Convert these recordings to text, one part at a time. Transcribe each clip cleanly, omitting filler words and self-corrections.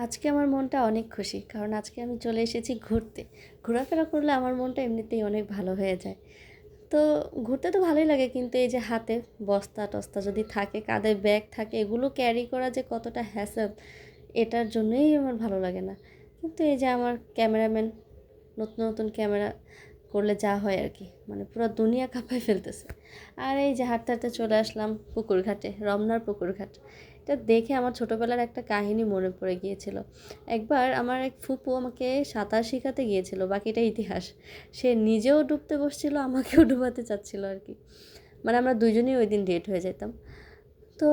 আজকে আমার মনটা অনেক খুশি কারণ আজকে আমি চলে এসেছি ঘুরতে। ঘোরাফেরা করলে আমার মনটা এমনিতেই অনেক ভালো হয়ে যায়। তো ঘুরতে তো ভালোই লাগে, কিন্তু এই যে হাতে বস্তা-টস্তা যদি থাকে, কাঁধে ব্যাগ থাকে, এগুলো ক্যারি করা যে কতটা হ্যাসেল, এটার জন্যই আমার ভালো লাগে না। কিন্তু এই যে আমার ক্যামেরাম্যান নতুন নতুন ক্যামেরা করলে যা হয় আর কি, মানে পুরো দুনিয়া কাঁপায় ফেলতেছে। আর এই যে হাঁটতে হাঁটতে চলে আসলাম পুকুর ঘাটে, রমনার পুকুর ঘাট। এটা দেখে আমার ছোটোবেলার একটা কাহিনী মনে পড়ে গিয়েছিল। একবার আমার এক ফুপু আমাকে সাঁতার শেখাতে গিয়েছিল, বাকিটা ইতিহাস। সে নিজেও ডুবতে বসছিল, আমাকেও ডুবাতে চাচ্ছিল আর কি। মানে আমরা দুজনেই ওই দিন ডেট হয়ে যেতাম। তো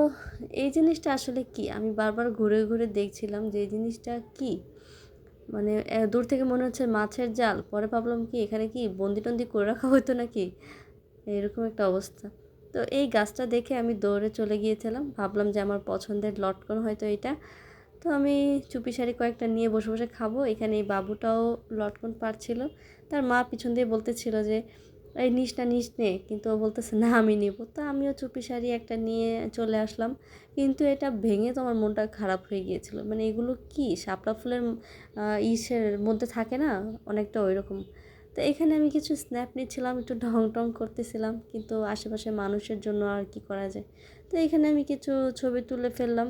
এই জিনিসটা আসলে কি, আমি বারবার ঘুরে ঘুরে দেখছিলাম যে এই জিনিসটা কি। মানে দূর থেকে মনে হচ্ছে মাছের জাল, পরে ভাবলাম কি এখানে কি বন্দি টন্দি করে রাখা হতো নাকি, এরকম একটা অবস্থা। তো এই গাছটা দেখে আমি দৌড়ে চলে গিয়েছিলাম, ভাবলাম যে আমার পছন্দের লটকন হয়তো এটা। তো আমি চুপিসারি কয়েকটা নিয়ে বসে বসে খাবো, এখানে এই বাবুটাও লটকন পাড়ছিল। তার মা পিছন দিয়ে বলতেছিল যে এই নিস না নিস নে, কিন্তু ও বলতেছে না আমি নিব। তো আমিও চুপিসারি একটা নিয়ে চলে আসলাম, কিন্তু এটা ভেঙে তো আমার মনটা খারাপ হয়ে গিয়েছিল। মানে এগুলো কি শাপলা ফুলের ইসের মধ্যে থাকে না, অনেকটা ওই রকম। তো এখানে আমি কিছু স্ন্যাপ নিচ্ছিলাম, একটু ঢং টং করতেছিলাম, কিন্তু আশেপাশে মানুষের জন্য আর কি করা যায়। তো এখানে আমি কিছু ছবি তুলে ফেললাম।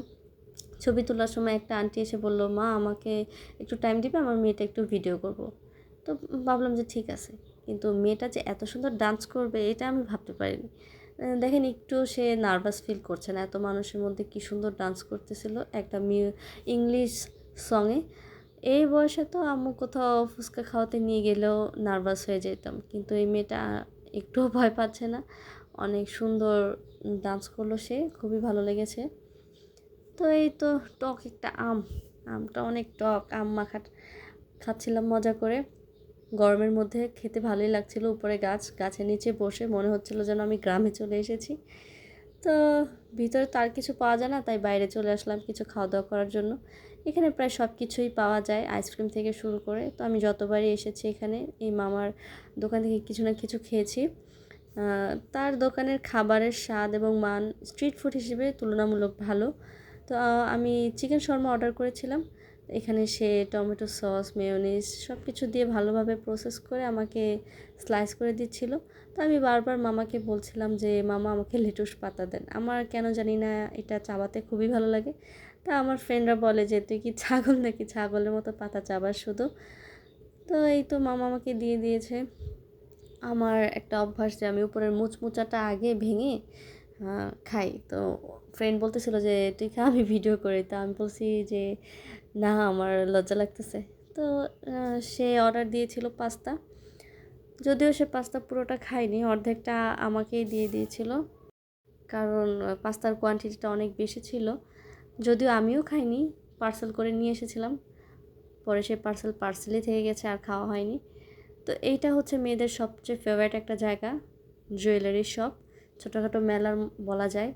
ছবি তোলার সময় একটা আন্টি এসে বলল, মা আমাকে একটু টাইম দিবে, আমার মেয়েটা একটু ভিডিও করব। তো ভাবলাম যে ঠিক আছে, কিন্তু মেয়েটা যে এত সুন্দর ডান্স করবে এটা আমি ভাবতে পারিনি। দেখেন একটু সে নার্ভাস ফিল করছে না, এত মানুষের মধ্যে কি সুন্দর ডান্স করতেছিল একটা ইংলিশ সঙে। এই বয়সে তো আম্মু কোথাও ফুচকা খাওয়াতে নিয়ে গেলেও নার্ভাস হয়ে যেতাম, কিন্তু এই মেয়েটা একটুও ভয় পাচ্ছে না, অনেক সুন্দর ডান্স করলো সে, খুবই ভালো লেগেছে। তো এই তো টক একটা আমটা অনেক টক, আম মাখা খাচ্ছিলাম মজা করে। গরমের মধ্যে খেতে ভালোই লাগছিল। উপরে গাছের নিচে বসে মনে হচ্ছিল যেন আমি গ্রামে চলে এসেছি। তো ভিতরে তো আর কিছু পাওয়া যায় না, তাই বাইরে চলে আসলাম কিছু খাওয়া দাওয়া করার জন্য। এখানে প্রায় সব কিছুই পাওয়া যায়, আইসক্রিম থেকে শুরু করে। তো আমি যতবারই এসেছি এখানে এই মামার দোকান থেকে কিছু না কিছু খেয়েছি। তার দোকানের খাবারের স্বাদ এবং মান স্ট্রিট ফুড হিসেবে তুলনামূলক ভালো। তো আমি চিকেন শর্মা অর্ডার করেছিলাম। এখানে সে টমেটো সস, মেয়োনিজ সব কিছু দিয়ে ভালোভাবে প্রসেস করে আমাকে স্লাইস করে দিচ্ছিল। তো আমি বারবার মামাকে বলছিলাম যে মামা আমাকে লেটুস পাতা দেন, আমার কেন জানি না এটা চাবাতে খুবই ভালো লাগে। তা আমার ফ্রেন্ডরা বলে যে তুই কি ছাগল নাকি, ছাগলের মতো পাতা চাবাস শুধু। তো এই তো মামা আমাকে দিয়ে দিয়েছে। আমার একটা অভ্যাস যে আমি উপরের মুচমুচাটা আগে ভেঙে খাই। তো ফ্রেন্ড বলতেছিল যে তুই খা, আমি ভিডিও করি। তো আমি বলছি যে না, আমার লজ্জা লাগতেছে। তো সে অর্ডার দিয়েছিল পাস্তা, যদিও সে পাস্তা পুরোটা খায়নি, অর্ধেকটা আমাকেই দিয়ে দিয়েছিল, কারণ পাস্তার কোয়ান্টিটিটা অনেক বেশি ছিল। যদিও আমিও খাইনি, পার্সেল করে নিয়ে এসেছিলাম, পরে সে পার্সেলই থেকে গেছে, আর খাওয়া হয়নি। তো এইটা হচ্ছে মেয়েদের সবচেয়ে ফেভারিট একটা জায়গা, জুয়েলারি শপ, ছোটোখাটো মেলার বলা যায়।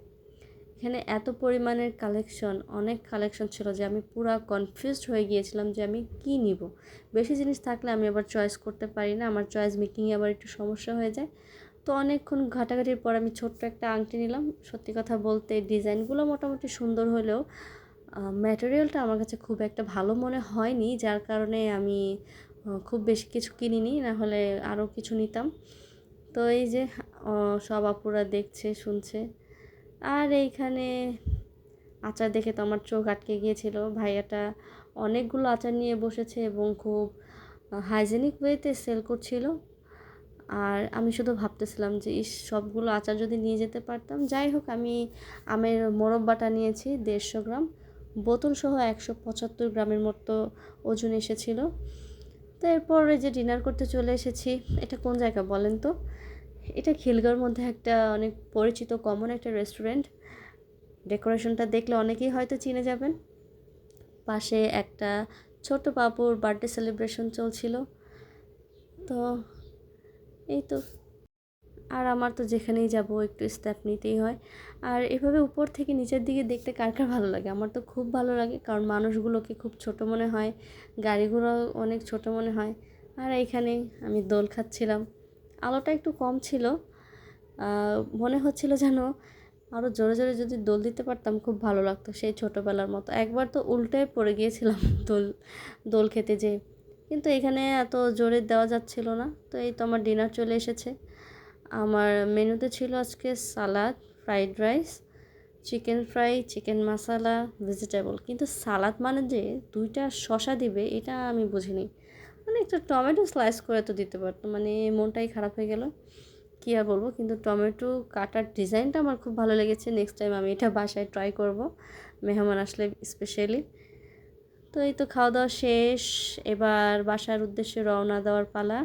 এখানে এত পরিমাণের কালেকশন, অনেক কালেকশন ছিল যে আমি পুরা কনফিউজড হয়ে গিয়েছিলাম যে আমি কী নিব। বেশি জিনিস থাকলে আমি আবার চয়েস করতে পারি না, আমার চয়েস মেকিংয়ে আবার একটু সমস্যা হয়ে যায়। তো অনেকক্ষণ ঘাটাঘাটির পর আমি ছোট্ট একটা আংটি নিলাম। সত্যি কথা বলতে ডিজাইনগুলো মোটামুটি সুন্দর হলেও ম্যাটেরিয়ালটা আমার কাছে খুব একটা ভালো মনে হয়নি, যার কারণে আমি খুব বেশি কিছু কিনিনি, না হলে আরও কিছু নিতাম। তো এই যে সব আপুরা দেখছে শুনছে। আর এইখানে আচার দেখে তো আমার চোখ আটকে গিয়েছিল। ভাইয়াটা অনেকগুলো আচার নিয়ে বসেছে এবং খুব হাইজেনিক ওয়েতে সেল করছিল। আর আমি শুধু ভাবতেছিলাম যে ইস, সবগুলো আচার যদি নিয়ে যেতে পারতাম। যাই হোক, আমি আমের মোরব্বাটা নিয়েছি 150 গ্রাম, বোতলসহ 175 গ্রামের মতো ওজন এসেছিল। তো এরপরে যে ডিনার করতে চলে এসেছি। এটা কোন জায়গা বলেন তো? এটা খিলগাঁওর মধ্যে একটা অনেক পরিচিত কমন একটা রেস্টুরেন্ট। ডেকোরেশনটা দেখলে অনেকেই হয়তো চিনে যাবেন। পাশে একটা ছোট বাবুর বার্থডে সেলিব্রেশন চলছিল। তো এই তো। আর আমার তো যেখানেই যাব একটু স্টেপ নিতেই হয়। আর এভাবে উপর থেকে নিচের দিকে দেখতে কার কার ভালো লাগে? আমার তো খুব ভালো লাগে, কারণ মানুষগুলোকে খুব ছোট মনে হয়, গাড়িগুলো অনেক ছোট মনে হয়। আর এইখানে আমি দোল খাচ্ছিলাম, আলোটা একটু কম ছিল, মনে হচ্ছিল যেন আরও জোরে জোরে যদি দোল দিতে পারতাম খুব ভালো লাগতো, সেই ছোটোবেলার মতো। একবার তো উল্টে পড়ে গিয়েছিলাম দোল দোল খেতে যেয়ে, কিন্তু এখানে এত জোরে দেওয়া যাচ্ছিল না। তো এই তো আমার ডিনার চলে এসেছে। আমার মেনুতে ছিল আজকে salad, fried rice, chicken fry, chicken masala, vegetable. কিন্তু সালাদ মানে যে 2টা শসা দিবে এটা আমি বুঝিনি। মানে একটা টমেটো স্লাইস করে তো দিতে পারতো, মানে মনটাই খারাপ হয়ে গেল। কী আর বলবো, কিন্তু টমেটো কাটার ডিজাইনটা আমার খুব ভালো লেগেছে। নেক্সট টাইম আমি এটা বাসায় ট্রাই করব, মেহমান আসলে স্পেশালি। তো এই তো খাওয়া দাওয়া শেষ, এবার বাসার উদ্দেশ্যে রওনা দেওয়ার পালা।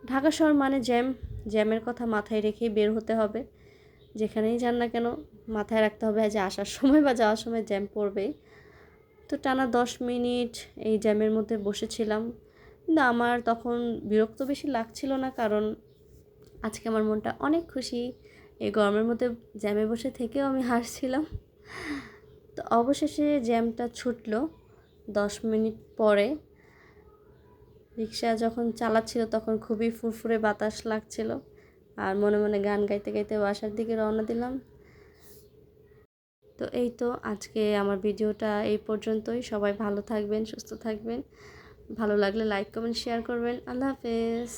ঢাকা শহর মানে জ্যাম, জ্যামের কথা মাথায় রেখেই বের হতে হবে। যেখানেই যান না কেন মাথায় রাখতে হবে যে আসার সময় বা যাওয়ার সময় জ্যাম পড়বেই। তো টানা 10 মিনিট এই জ্যামের মধ্যে বসেছিলাম, কিন্তু আমার তখন বিরক্ত বেশি লাগছিল না, কারণ আজকে আমার মনটা অনেক খুশি। এই গরমের মধ্যে জ্যামে বসে থেকেও আমি হাসছিলাম। তো অবশেষে জ্যামটা ছুটলো 10 মিনিট পরে। রিক্সা যখন চালাচ্ছিল তখন খুবই ফুরফুরে বাতাস লাগছিল, আর মনে মনে গান গাইতে গাইতে বাসার দিকে রওনা দিলাম। তো এই তো আজকে আমার ভিডিওটা এই পর্যন্তই। সবাই ভালো থাকবেন, সুস্থ থাকবেন। ভালো লাগলে লাইক কমেন্ট শেয়ার করবেন। আল্লাহ হাফেজ।